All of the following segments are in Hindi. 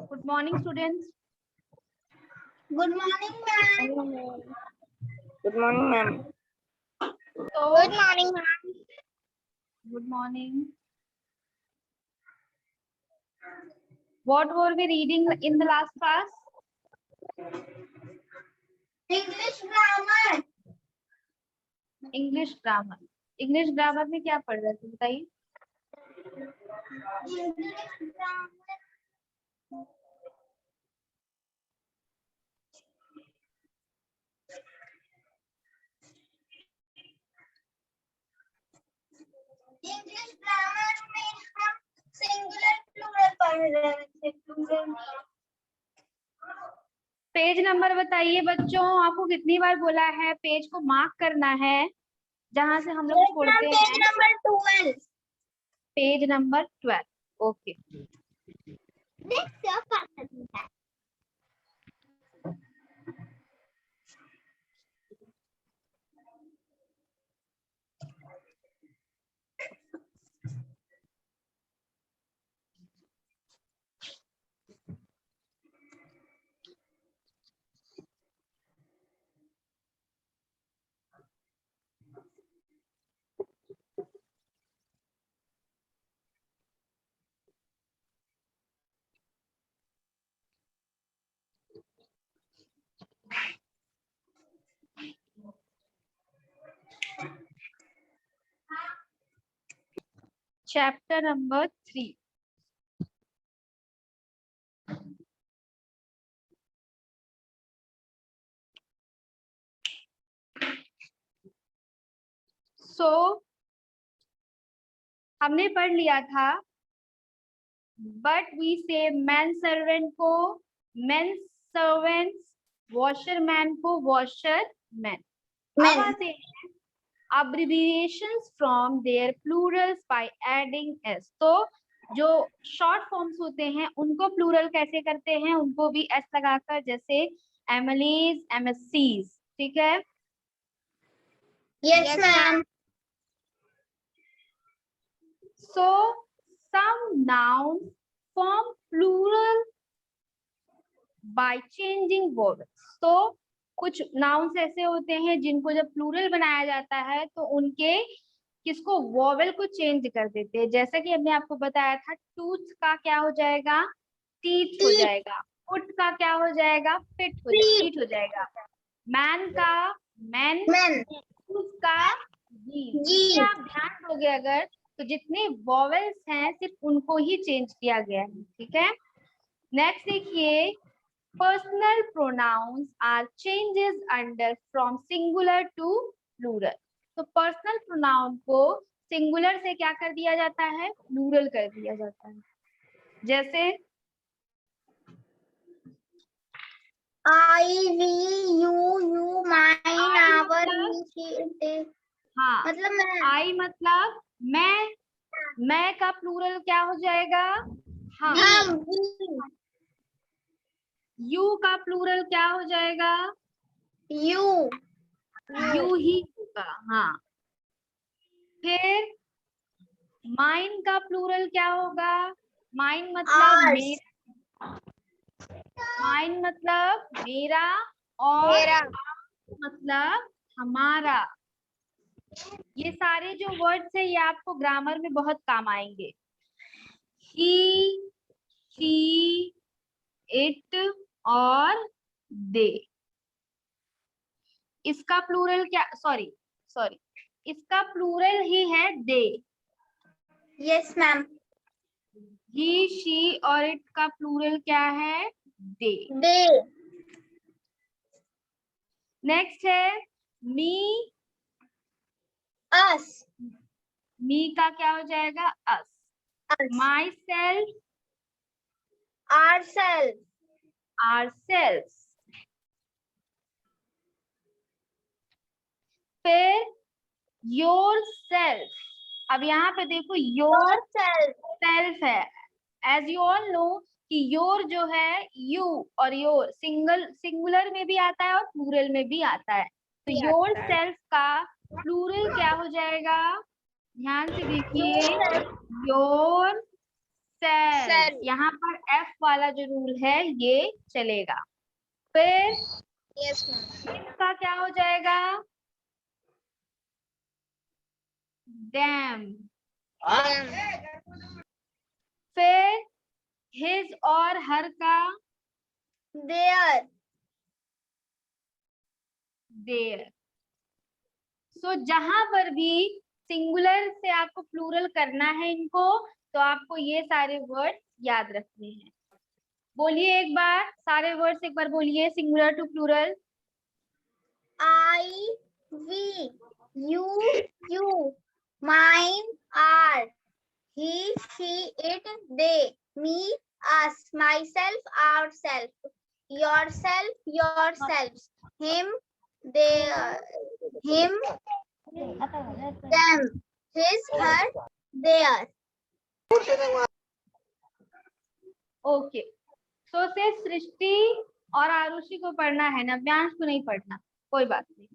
Good morning, students. Good morning, ma'am. Good morning, ma'am. So, Good morning, ma'am. good morning. What were we reading in the last class? English grammar. English grammar. English grammar में क्या पढ़ रहे थे बताइए? English grammar. इंग्लिश ग्रामर में हम सिंगुलर प्लूरल पढ़ रहे थे। प्लूरल पेज नंबर बताइए बच्चों, आपको कितनी बार बोला है पेज को मार्क करना है जहां से हम लोग छोड़ते पेज हैं? Number 12। Page number 12. Okay. Chapter number 3. So, हमने पढ़ लिया था बट वी से मैन सर्वेंट को मैन सर्वेंट्स, वॉशर मैन को वॉशर मैन. अब आते हैं abbreviations from their plurals by adding s. तो जो शॉर्ट फॉर्म्स होते हैं उनको प्लूरल कैसे करते हैं, उनको भी s लगाकर, जैसे एमएलईज, एमएससीज. ठीक है? Yes ma'am. So some nouns form plural by changing vowels. तो कुछ नाउन्स ऐसे होते हैं जिनको जब प्लूरल बनाया जाता है तो उनके किसको वोवेल को चेंज कर देते हैं. जैसा कि हमने आपको बताया था, टूथ का क्या हो जाएगा? टीथ हो जाएगा. फुट का क्या हो जाएगा? फीट हो जाएगा. मैन का मैन, मैन। का जी. आप ध्यान दोगे अगर तो जितने वोवेल्स हैं सिर्फ उनको ही चेंज किया गया है. ठीक है? नेक्स्ट देखिए, personal pronouns are changes under from singular to plural. तो पर्सनल प्रोनाउन को सिंगुलर से क्या कर दिया जाता है? प्लूरल कर दिया जाता है. जैसे आई, वी, यू, माइन, आवर, हाँ, मतलब मैं। आई मतलब मैं का प्लूरल क्या हो जाएगा? हाँ. यू का प्लूरल क्या हो जाएगा? यू ही होगा. हाँ. फिर माइन का प्लूरल क्या होगा? माइन मतलब मेरा. माइन मतलब मेरा और मतलब हमारा. ये सारे जो वर्ड्स है ये आपको ग्रामर में बहुत काम आएंगे. ही, शी, इट और दे. इसका प्लूरल क्या? सॉरी, इसका प्लूरल ही है they. Yes ma'am. He, she और इट का प्लूरल क्या है? दे. नेक्स्ट है मी. अस। मी का क्या हो जाएगा? Us. Myself, ourselves, ourselves. फिर yourself. अब यहाँ पे देखो yourself है. एज यू ऑल नो कि योर जो है यू और योर सिंगुलर में भी आता है और प्लूरल में भी आता है. तो yourself का प्लूरल क्या हो जाएगा? ध्यान से देखिए, योर सेल्स। Cells. यहाँ पर एफ वाला जो रूल है ये चलेगा। फिर Yes, ma'am. इसका क्या हो जाएगा? डैम। फिर हिज और हर का There. देयर। सो जहां पर भी सिंगुलर से आपको प्लूरल करना है इनको, तो आपको ये सारे वर्ड याद रखने हैं। बोलिए एक बार, सारे वर्ड्स एक बार बोलिए, singular to plural. I, we, you, mine, our, he, she, it, they, me, us, myself, ourselves, yourself, yourselves, him, they, him, them, his, her, their. Okay, so सिर्फ सृष्टि और आरुषि को पढ़ना है, नव्यांश को नहीं पढ़ना, कोई बात नहीं।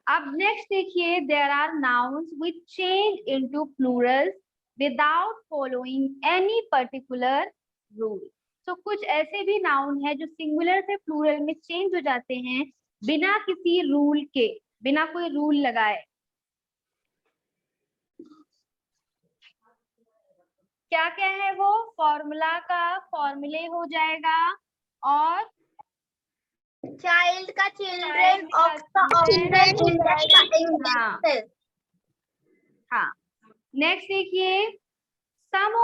अब नेक्स्ट देखिए, there are nouns which change into plural without following any particular rule. तो कुछ ऐसे भी नाउन है जो सिंगुलर से प्लूरल में चेंज हो जाते हैं बिना किसी रूल के, बिना कोई रूल लगाए। क्या क्या है वो? फॉर्मूला का फॉर्मूले हो जाएगा, और Child का children, Child का ox का children, oxen, index का हाँ indexes. हाँ। नेक्स्ट देखिए, some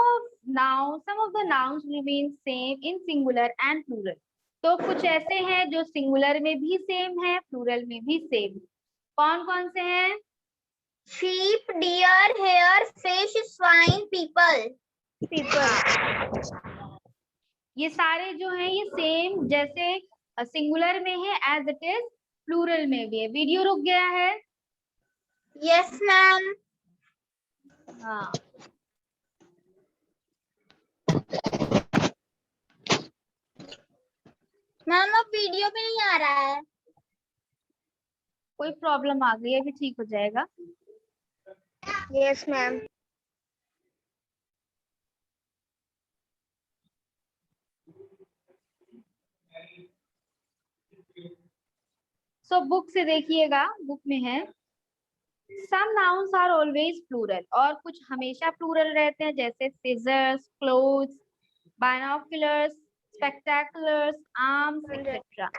of the nouns remain same in singular and plural। तो कुछ ऐसे हैं जो सिंगुलर में भी सेम है, प्लूरल में भी सेम। कौन कौन से हैं? Sheep, deer, hare, fish, swine, people. ये सारे जो हैं ये सेम, जैसे सिंगुलर में है एज इट इज प्लूरल में भी है। वीडियो रुक गया है? Yes, ma'am. हाँ, मैम अब वीडियो पे नहीं आ रहा है। कोई प्रॉब्लम आ गई है, अभी ठीक हो जाएगा। Yes ma'am. सो बुक से देखिएगा, बुक में है some nouns are always plural, और कुछ हमेशा प्लूरल रहते हैं, जैसे scissors, clothes, binoculars, spectaculars, arms etcetera.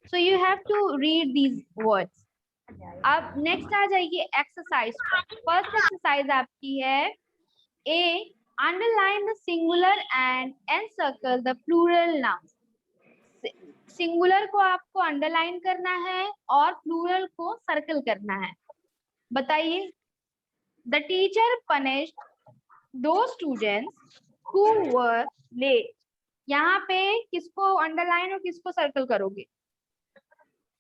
So you have to read these words. अब नेक्स्ट आ जाइए एक्सरसाइज पर। फर्स्ट एक्सरसाइज आपकी है A, underline the singular and encircle the plural noun. Singular को आपको अंडरलाइन करना है और प्लूरल को सर्कल करना है। बताइए। द टीचर पनिश्ड दो स्टूडेंट्स हु वर लेट। यहाँ पे किसको अंडरलाइन और किसको सर्कल करोगे?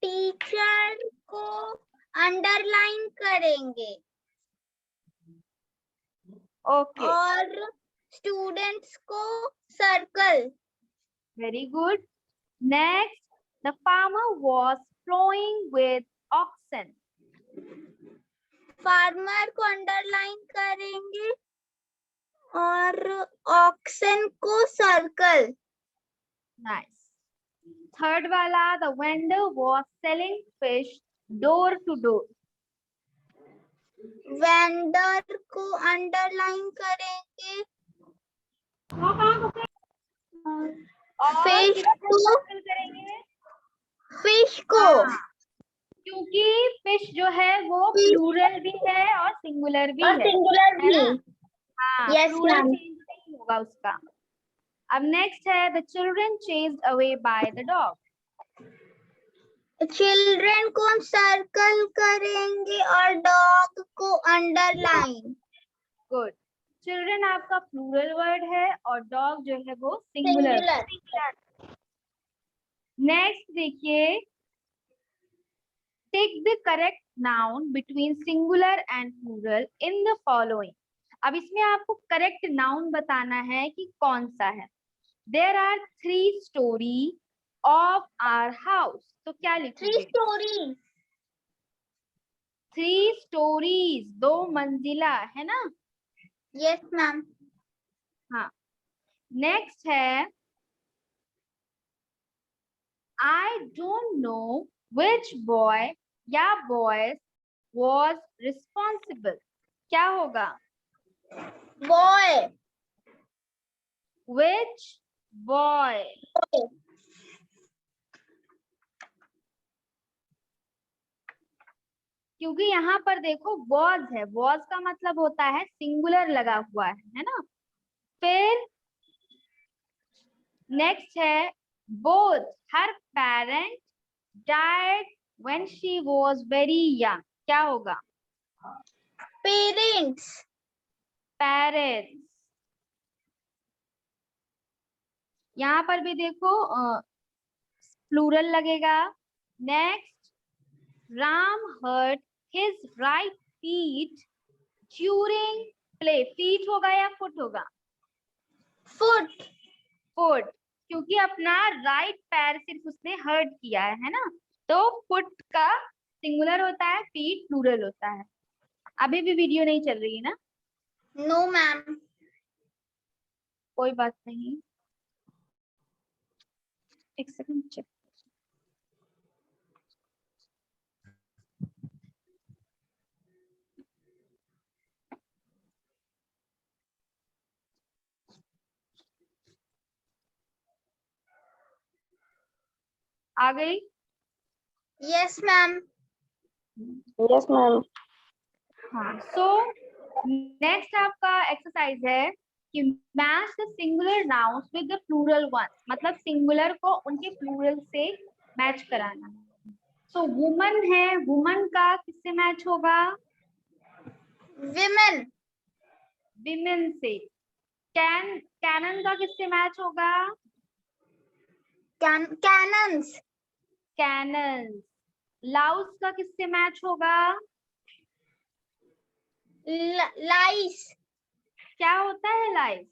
टीचर को अंडरलाइन करेंगे ओके, और स्टूडेंट्स को circle. Very good. Next, the farmer was ploughing with oxen. Farmer को अंडरलाइन करेंगे और ऑक्सन को सर्कल। नाइस। थर्ड वाला, the vendor was selling fish door to door. Vendor को अंडरलाइन करेंगे और फिश किसको को सर्कल करेंगे? फिश को हाँ, क्योंकि फिश जो है वो प्लूरल भी है और सिंगुलर भी और है सिंगुलर है ना? भी। हाँ, Yes, प्लूरल ma'am. चेंज नहीं होगा उसका। अब नेक्स्ट है, the children chased away by the dog. Children को हम सर्कल करेंगे और डॉग को अंडरलाइन। गुड। चिल्ड्रन आपका प्लूरल वर्ड है और डॉग जो है वो सिंगुलर। नेक्स्ट देखिए, take the correct noun between singular and plural in the following. अब इसमें आपको करेक्ट नाउन बताना है कि कौन सा है। There are 3 story of our house. तो क्या लिखोगे? 3 स्टोरी। 3 स्टोरीज, 2 मंजिला, है ना? Yes, ma'am. हाँ, नेक्स्ट है I don't know which boy या boys was responsible. क्या होगा? Boy. Which boy? क्योंकि यहाँ पर देखो was है, was का मतलब होता है सिंगुलर लगा हुआ है ना। फिर नेक्स्ट है both her parents died when she was very young. क्या होगा? Parents. पेरेंट्स। यहाँ पर भी देखो प्लूरल लगेगा। Next, Ram hurt his right feet during play. Feet होगा या फुट होगा? Foot. फुट, क्योंकि अपना राइट पैर सिर्फ उसने हर्ट किया है ना, तो फुट का सिंगुलर होता है, फीट प्लूरल होता है। अभी भी वीडियो नहीं चल रही है ना? No, ma'am. कोई बात नहीं, एक सेकंड चेक। आ गई? Yes, ma'am. Yes, ma'am. हाँ, सो नेक्स्ट आपका एक्सरसाइज है कि match the singular nouns with the plural ones, मतलब सिंगुलर को उनके प्लूरल से मैच कराना। सो वुमन है, वुमन का किससे मैच होगा? Women. विमेन से। कैनन का किससे मैच होगा? Cannons. कैनन। लाउस का किससे मैच होगा? Lies. क्या होता है लाइस?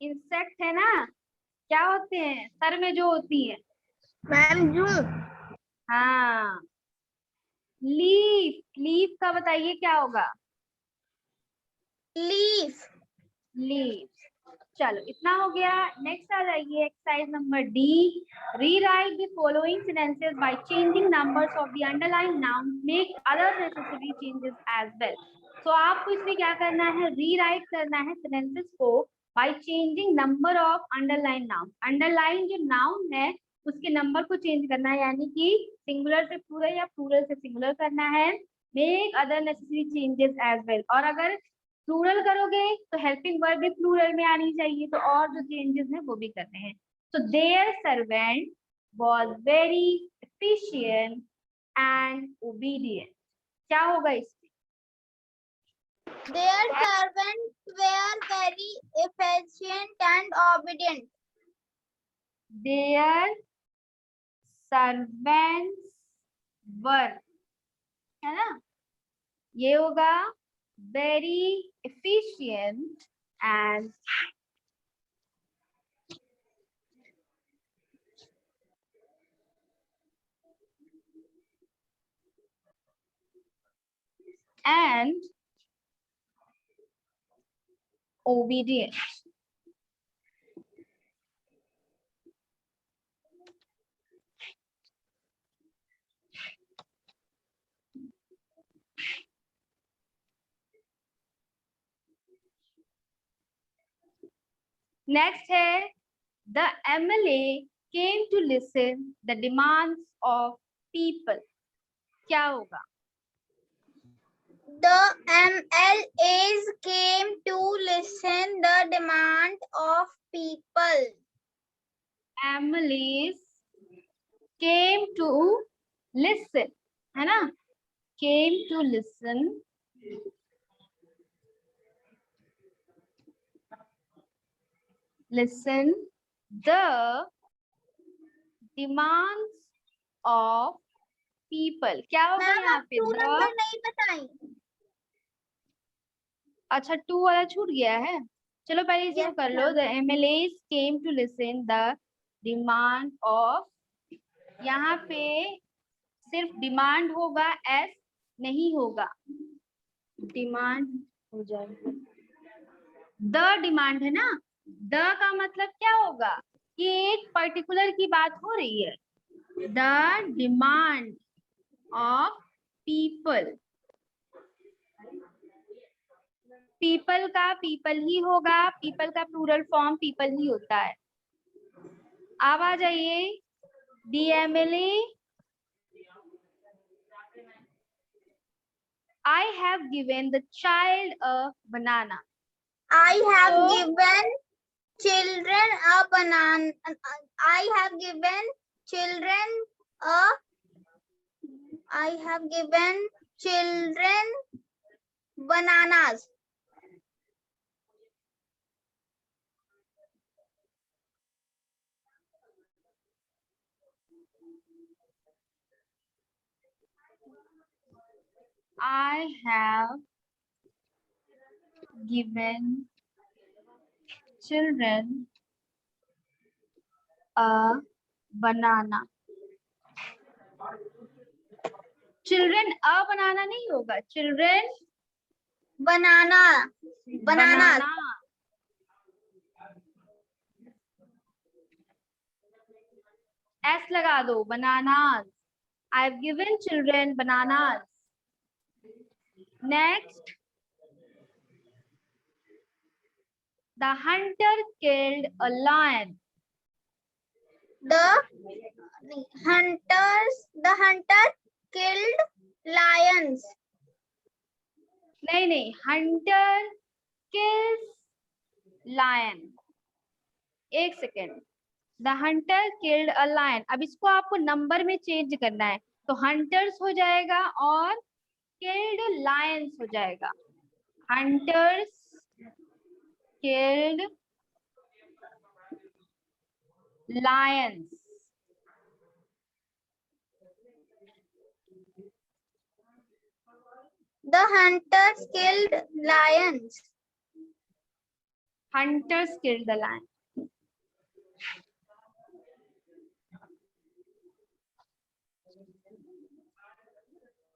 इंसेक्ट है ना, क्या होते हैं सर में जो होती है? Ma'am, जू. हाँ। लीफ, लीफ का बताइए क्या होगा? Leaf. लीफ। चलो इतना हो गया। नेक्स्ट आ जाइए exercise number D. Rewrite the following sentences by changing numbers of the underline noun, make other necessary changes as well. तो आपको इसमें क्या करना है? रीराइट करना है सेंटेंसेस को by changing number of underline noun. Underline जो नाउन है उसके नंबर को चेंज करना है, यानी कि सिंगुलर से प्लूरल या प्लूरल से सिंगुलर करना है। Make other necessary changes as well, और अगर प्लूरल करोगे तो हेल्पिंग वर्ब भी प्लूरल में आनी चाहिए, तो और जो चेंजेस हैं वो भी करने हैं। तो their servant was very efficient and obedient. क्या होगा इसमें? Their servants were very efficient and obedient. Their servants were, है ना, ये होगा very efficient and obedient. Next है the MLA came to listen the demands of people. क्या होगा? The MLAs came to listen the demand of people. MLAs came to listen, है ना, came to listen the demands of people. क्या होगा मैम यहाँ आप पे? 2 the, नंबर नहीं बताई। अच्छा 2 वाला छूट गया है। चलो पहले इसी को Yes, कर लो। The MLAs came to listen the demand of, यहाँ पे सिर्फ डिमांड होगा, एस नहीं होगा, डिमांड हो जाएगा। द डिमांड है ना, द का मतलब क्या होगा कि एक पर्टिकुलर की बात हो रही है। The demand of people, people का पीपल ही होगा, पीपल का प्लूरल फॉर्म पीपल ही होता है। अब आ जाइए, दी MLA I have given the child a banana. I have So- given children a banana. I have given children a. I have given children bananas. I have given children a banana. Children a banana नहीं होगा, children Banana. Bananas. banana. S लगा दो, bananas. I've given children bananas. Next, the hunter killed a lion. The hunter killed lions. नहीं, hunter kills lion. एक second, the hunter killed a lion. अब इसको आपको नंबर में चेंज करना है, तो हंटर्स हो जाएगा और किल्ड लायंस हो जाएगा। Hunters killed Lions. The hunters killed lions. Hunters killed the lion.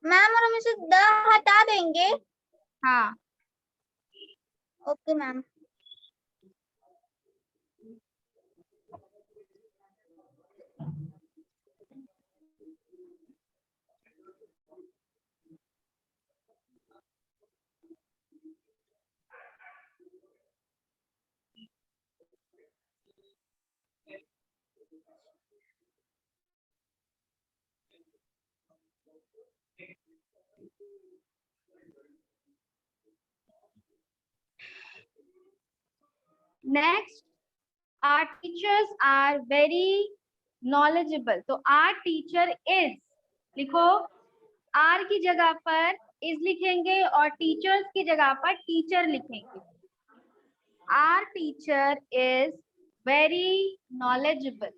Ma'am और हम इसे द हटा देंगे। हाँ, okay ma'am. Next, our teachers are very knowledgeable। तो our teacher is लिखो, आर की जगह पर इज लिखेंगे और टीचर्स की जगह पर टीचर लिखेंगे। Our teacher is very knowledgeable.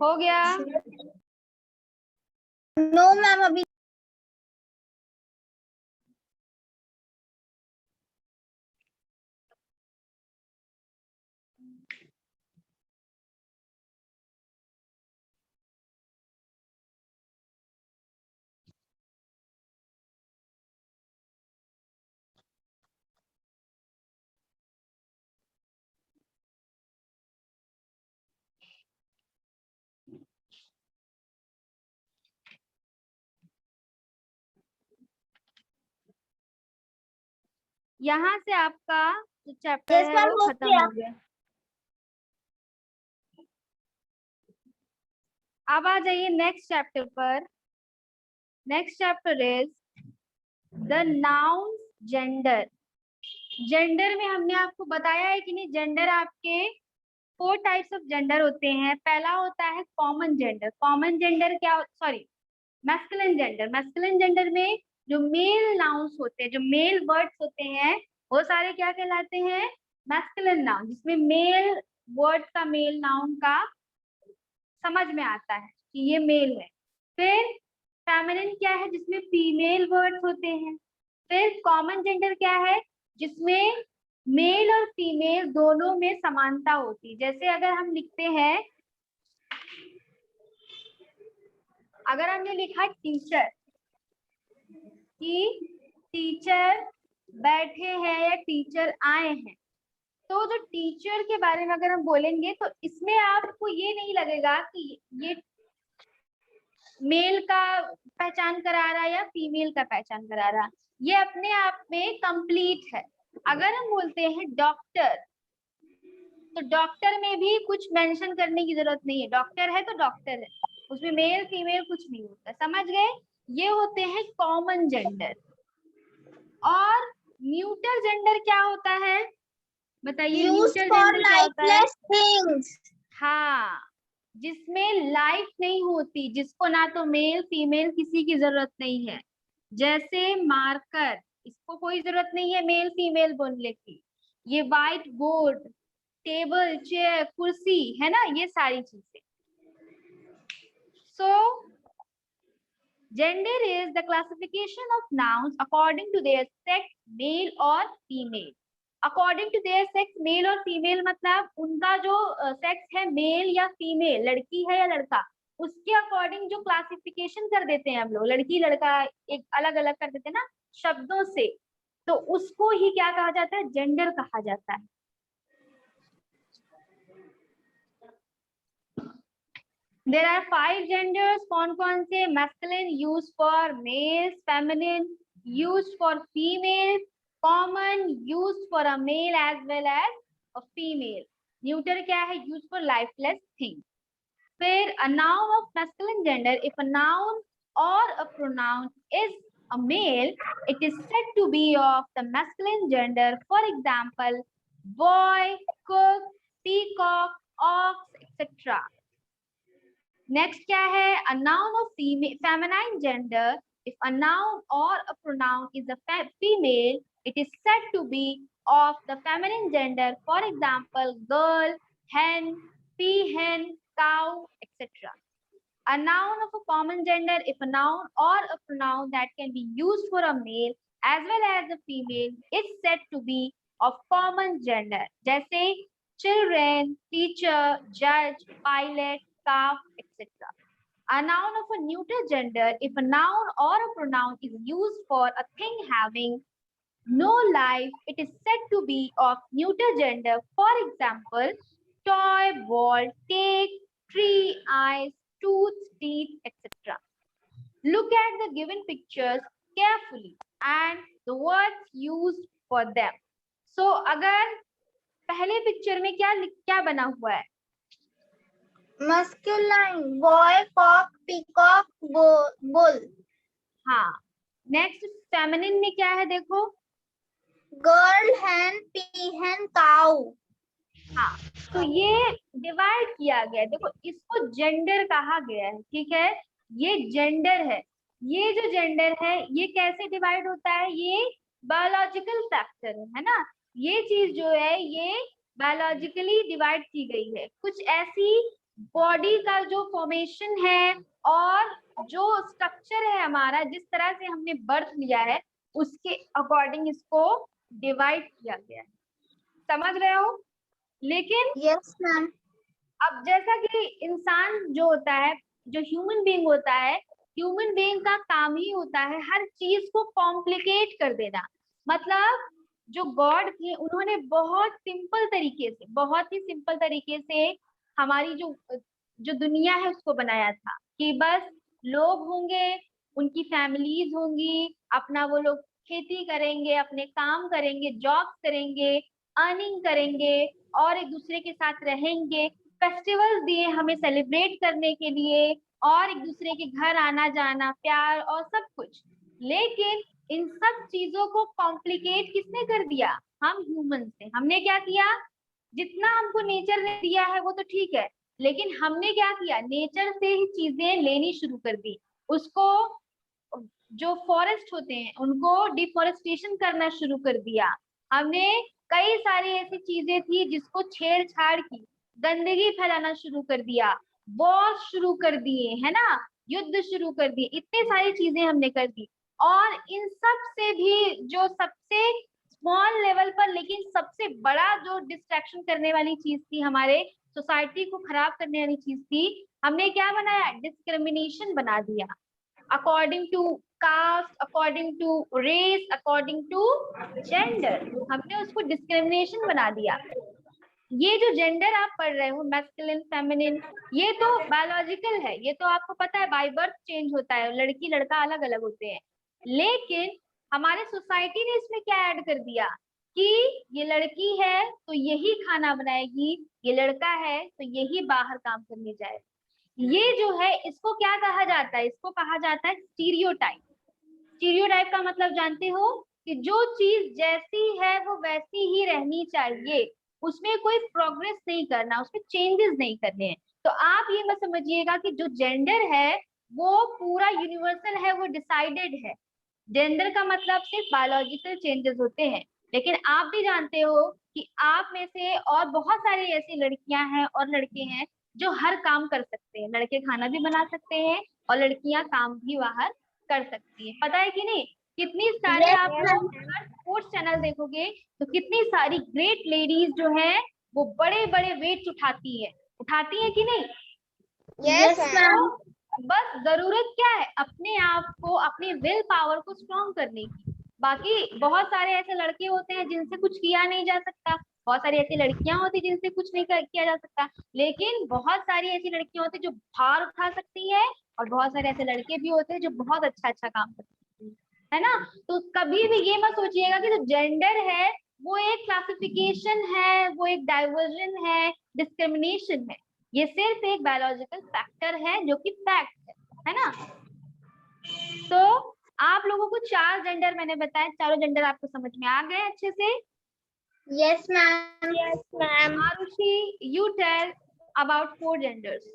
हो गया? नो मैम अभी यहाँ से आपका जो चैप्टर Yes, है ma'am, वो हो खत्म गया। हो गया। अब आ जाइए नेक्स्ट चैप्टर पर। Next chapter is the noun gender. Gender में हमने आपको बताया है कि नहीं, जेंडर आपके 4 टाइप्स ऑफ जेंडर होते हैं। पहला होता है कॉमन जेंडर। कॉमन जेंडर क्या, sorry, masculine gender. Masculine gender में जो मेल नाउन्स होते हैं, जो मेल वर्ड्स होते हैं, वो सारे क्या कहलाते हैं? मैस्कुलिन नाउन, जिसमें मेल वर्ड का, मेल नाउन का समझ में आता है कि ये मेल है। फिर फेमिनिन क्या है, जिसमें फीमेल वर्ड्स होते हैं। फिर कॉमन जेंडर क्या है, जिसमें मेल और फीमेल दोनों में समानता होती है। जैसे अगर हम लिखते हैं, अगर हमने लिखा टीचर, कि टीचर बैठे हैं या टीचर आए हैं, तो जो टीचर के बारे में अगर हम बोलेंगे तो इसमें आपको ये नहीं लगेगा कि ये मेल का पहचान करा रहा है या फीमेल का पहचान करा रहा है, ये अपने आप में कंप्लीट है। अगर हम बोलते हैं डॉक्टर, तो डॉक्टर में भी कुछ मेंशन करने की जरूरत नहीं है, डॉक्टर है तो डॉक्टर है, उसमें मेल फीमेल कुछ नहीं होता। समझ गए? ये होते हैं कॉमन जेंडर। और न्यूटर जेंडर क्या होता है, बताइए? Used न्यूटर for जेंडर क्या होता है? lifeless things. हाँ, जिसमें लाइफ नहीं होती, जिसको ना तो मेल फीमेल किसी की जरूरत नहीं है। जैसे मार्कर, इसको कोई जरूरत नहीं है मेल फीमेल बोलने की। ये व्हाइट बोर्ड, टेबल, चेयर, कुर्सी, है ना, ये सारी चीजें। सो gender is the classification of nouns according to their sex, male और female. According to their sex, male और female मतलब उनका जो सेक्स है, मेल या फीमेल, लड़की है या लड़का, उसके अकॉर्डिंग जो क्लासिफिकेशन कर देते हैं हम लोग, लड़की लड़का एक अलग अलग कर देते हैं ना शब्दों से, तो उसको ही क्या कहा जाता है? जेंडर कहा जाता है। There are 5 genders. कौन से? masculine used for males, feminine used for females, common used for a male as well as a female. Neuter क्या है? used for lifeless things. फिर a noun of masculine gender, if a noun or a pronoun is a male, it is said to be of the masculine gender. For example, boy, cook, peacock, ox, etc. Next क्या है? A noun of feminine gender, if a noun or a pronoun is a female, it is said to be of the feminine gender. For example, girl, hen, peahen, cow, etc. A noun of a common gender, if a noun or a pronoun that can be used for a male as well as a female, is said to be of common gender. जैसे children, teacher, judge, pilot, calf, etc. A noun of a neuter gender, if a noun or a pronoun is used for a thing having no life, it is said to be of neuter gender. For example, toy, ball, take, tree, eyes, tooth, teeth, etc. Look at the given pictures carefully and the words used for them. So, अगर पहले पिक्चर में क्या बना हुआ है? Masculine, boy, cock, peacock, bull. हाँ, नेक्स्ट फेमिनिन में क्या है? देखो, Girl, hen, peahen, cow. हाँ, तो ये डिवाइड किया गया है। देखो, इसको जेंडर कहा गया है, ठीक है, ये जेंडर है। ये जो जेंडर है, ये कैसे डिवाइड होता है? ये बायोलॉजिकल फैक्टर है ना, ये चीज जो है ये बायोलॉजिकली डिवाइड की गई है। कुछ ऐसी बॉडी का जो फॉर्मेशन है और जो स्ट्रक्चर है हमारा, जिस तरह से हमने बर्थ लिया है, उसके अकॉर्डिंग इसको डिवाइड किया गया है। समझ रहे हो? लेकिन Yes, ma'am. अब जैसा कि इंसान जो होता है, जो ह्यूमन बीइंग होता है, ह्यूमन बीइंग का काम ही होता है हर चीज को कॉम्प्लिकेट कर देना। मतलब जो गॉड थे, उन्होंने बहुत सिंपल तरीके से, बहुत ही सिंपल तरीके से हमारी जो जो दुनिया है उसको बनाया था, कि बस लोग होंगे, उनकी फैमिलीज होंगी, अपना वो लोग खेती करेंगे, अपने काम करेंगे, जॉब करेंगे, अर्निंग करेंगे और एक दूसरे के साथ रहेंगे। फेस्टिवल्स दिए हमें सेलिब्रेट करने के लिए और एक दूसरे के घर आना जाना, प्यार और सब कुछ। लेकिन इन सब चीजों को कॉम्प्लिकेट किसने कर दिया? हम ह्यूमन से। हमने क्या किया? जितना हमको नेचर ने दिया है वो तो ठीक है, लेकिन हमने क्या किया? नेचर से ही चीजें लेनी शुरू कर दी। उसको, जो फॉरेस्ट होते हैं उनको डिफोरेस्टेशन करना शुरू कर दिया। हमने कई सारी ऐसी चीजें थी जिसको छेड़छाड़ की, गंदगी फैलाना शुरू कर दिया, वॉर शुरू कर दिए, है ना, युद्ध शुरू कर दिए, इतनी सारी चीजें हमने कर दी। और इन सब से भी जो सबसे स्मॉल लेवल पर लेकिन सबसे बड़ा जो डिस्ट्रैक्शन करने वाली चीज थी, हमारे सोसाइटी को खराब करने वाली चीज थी, हमने क्या बनाया, डिस्क्रिमिनेशन बना दिया। According to caste, according to race, according to gender, हमने उसको डिस्क्रिमिनेशन बना दिया। ये जो जेंडर आप पढ़ रहे हो, मैस्कुलिन फेमिनिन, ये तो बायोलॉजिकल है, ये तो आपको पता है बाय बर्थ चेंज होता है, लड़की लड़का अलग अलग होते हैं। लेकिन हमारे सोसाइटी ने इसमें क्या ऐड कर दिया कि ये लड़की है तो यही खाना बनाएगी, ये लड़का है तो यही बाहर काम करने जाए। ये जो है इसको क्या कहा जाता है, इसको कहा जाता है स्टीरियोटाइप। स्टीरियोटाइप का मतलब जानते हो कि जो चीज जैसी है वो वैसी ही रहनी चाहिए, उसमें कोई प्रोग्रेस नहीं करना, उसमें चेंजेस नहीं करने हैं। तो आप ये मत समझिएगा कि जो जेंडर है वो पूरा यूनिवर्सल है, वो डिसाइडेड है। जेंडर का मतलब सिर्फ बायोलॉजिकल चेंजेस होते हैं। लेकिन आप भी जानते हो कि आप में से और बहुत सारी ऐसी लड़कियां हैं और लड़के हैं जो हर काम कर सकते हैं। लड़के खाना भी बना सकते हैं और लड़कियां काम भी बाहर कर सकती है, पता है कि नहीं। कितनी सारी Yes, आप ma'am. लोग अगर स्पोर्ट्स चैनल देखोगे तो कितनी सारी ग्रेट लेडीज जो है वो बड़े बड़े वेट्स उठाती है कि नहीं। Yes, ma'am. बस जरूरत क्या है, अपने आप को, अपनी विल पावर को स्ट्रॉन्ग करने की। बाकी बहुत सारे ऐसे लड़के होते हैं जिनसे कुछ किया नहीं जा सकता, बहुत सारी ऐसी लड़कियां होती जिनसे कुछ नहीं किया जा सकता, लेकिन बहुत सारी ऐसी लड़कियां होती जो भार उठा सकती है, और बहुत सारे ऐसे लड़के भी होते हैं जो बहुत अच्छा अच्छा काम कर सकते हैं, है ना। तो कभी भी ये मत सोचिएगा कि जो जेंडर है वो एक क्लासिफिकेशन है, वो एक डाइवर्जन डिस्क्रिमिनेशन है। ये सिर्फ एक बायोलॉजिकल फैक्टर है जो कि फैक्ट है ना। तो आप लोगों को 4 जेंडर मैंने बताया, चारों जेंडर आपको समझ में आ गए अच्छे से। Yes, ma'am. Yes, ma'am. Arushi, you tell about 4 genders.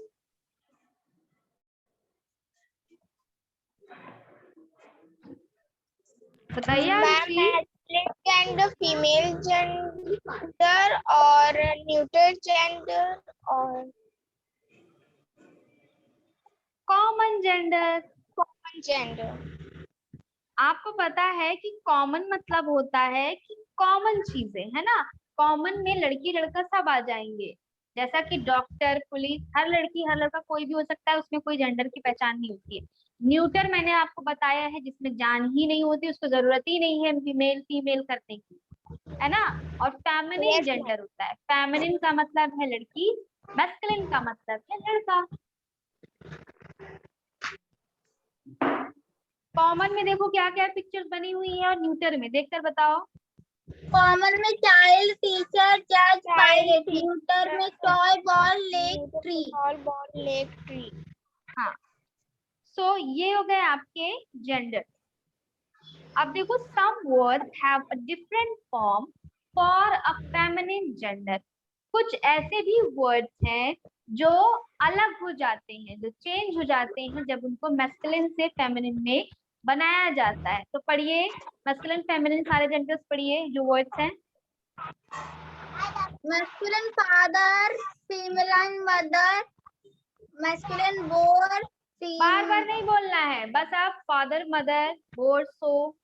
बताइए Arushi. Masculine gender, female gender और neuter gender और कॉमन जेंडर। common gender. आपको पता है कि कॉमन मतलब होता है कि कॉमन चीजें, है ना। कॉमन में लड़की लड़का सब आ जाएंगे, जैसा कि डॉक्टर, पुलिस, हर लड़की हर लड़का कोई भी हो सकता है, उसमें कोई जेंडर की पहचान नहीं होती है। न्यूटर मैंने आपको बताया है जिसमें जान ही नहीं होती, उसको जरूरत ही नहीं है मेल फीमेल करने की, है ना। और फेमिनिन Yes, जेंडर होता है, फेमिनिन का मतलब है लड़की, मैस्कुलिन का मतलब है लड़का। कॉमन में देखो क्या क्या पिक्चर्स बनी हुई है, और न्यूटर में देखकर बताओ। कॉमन में चाइल्ड, टीचर, जज, पायलट। न्यूटर में टॉय, बॉल, लेक, ट्री। हाँ, सो ये हो गए आपके जेंडर। अब देखो, some words have a different form for a feminine gender. कुछ ऐसे भी वर्ड्स हैं जो अलग हो जाते हैं, जो चेंज हो जाते हैं जब उनको मैस्कुलिन से फेमिनिन में बनाया जाता है। तो पढ़िए, मैस्कुलिन फेमिनिन सारे जेंडर्स पढ़िए जो वर्ड्स हैं। Masculine father, feminine mother, masculine boy, बार बार नहीं बोलना है, बस आप फादर, मदर, बोर, सो।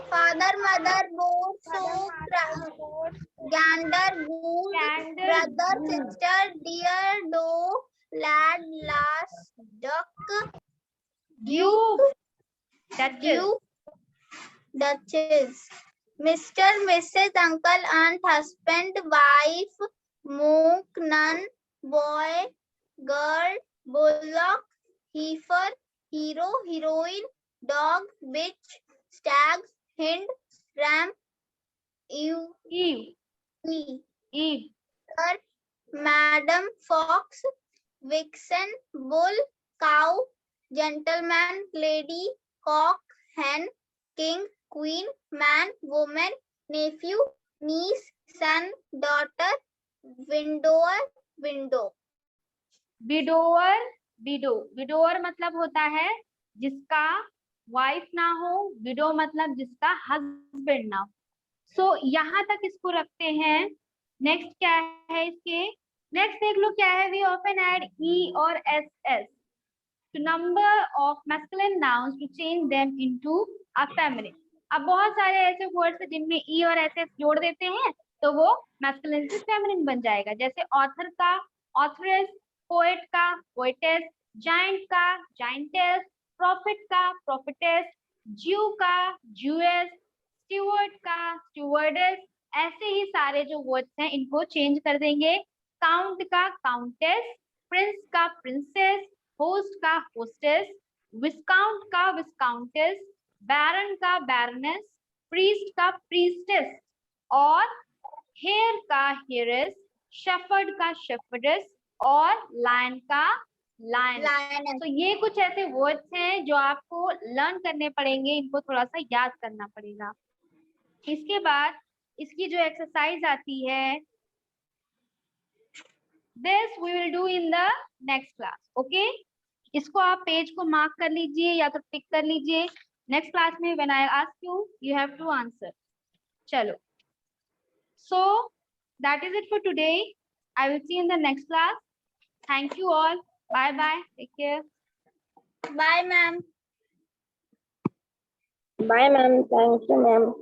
father, mother, boy, so, gander, goose, Gander, brother, goose. sister, deer, doe, lad, lass, duck, Duke, Duchess, duke, duchess, Mr., Mrs., uncle, aunt, husband, wife, monk, nun, boy, girl, bullock, heifer, hero, heroine, dog, bitch, stag, hind, ram, ewe, Eve, Eve, bird, madam, fox, vixen, bull, cow, gentleman, lady, cock, hen, king, queen, man, woman, nephew, niece, son, daughter, windower, window. Widower, widower मतलब होता है जिसका वाइफ ना हो, विडो मतलब जिसका हस्बैंड ना हो। सो यहाँ तक इसको रखते हैं। नेक्स्ट क्या है इसके, नेक्स्ट देख लो क्या है, वी ऑफन ऐड ई और S S. to number of masculine nouns to change them into a feminine. अब बहुत सारे ऐसे वर्ड्स हैं जिनमें ई और एस जोड़ देते हैं तो वो मैस्कुलिन से फेमिनिन बन जाएगा, जैसे ऑथर का ऑथरेस, पोएट का पोएटेस, जायंट का जायंटेस, प्रॉफिट का प्रॉफिटेस, ज्यू का ज्यूएस, स्टीवर्ड का स्टीवर्डेस। ऐसे ही सारे जो वर्ड्स हैं इनको चेंज कर देंगे। काउंट का काउंटेस, प्रिंस का प्रिंसेस, होस्ट का होस्टेस, विस्काउंट का विस्काउंटेस, बैरन का बैरनेस, प्रीस्ट का प्रीस्टेस और हेयर का हेयरेस, शेफर्ड का शेफर्डेस और लायन का लायन। तो ये कुछ ऐसे वर्ड्स हैं जो आपको लर्न करने पड़ेंगे, इनको थोड़ा सा याद करना पड़ेगा। इसके बाद इसकी जो एक्सरसाइज आती है this we will do in the next class, okay? इसको आप पेज को मार्क कर लीजिए या तो टिक कर लीजिए। नेक्स्ट क्लास में when I ask you, you have to answer. चलो, so that is it for today. I will see you in the next class. Thank you all. Bye bye. Take care. Bye, ma'am. Bye, ma'am. Thank you, ma'am.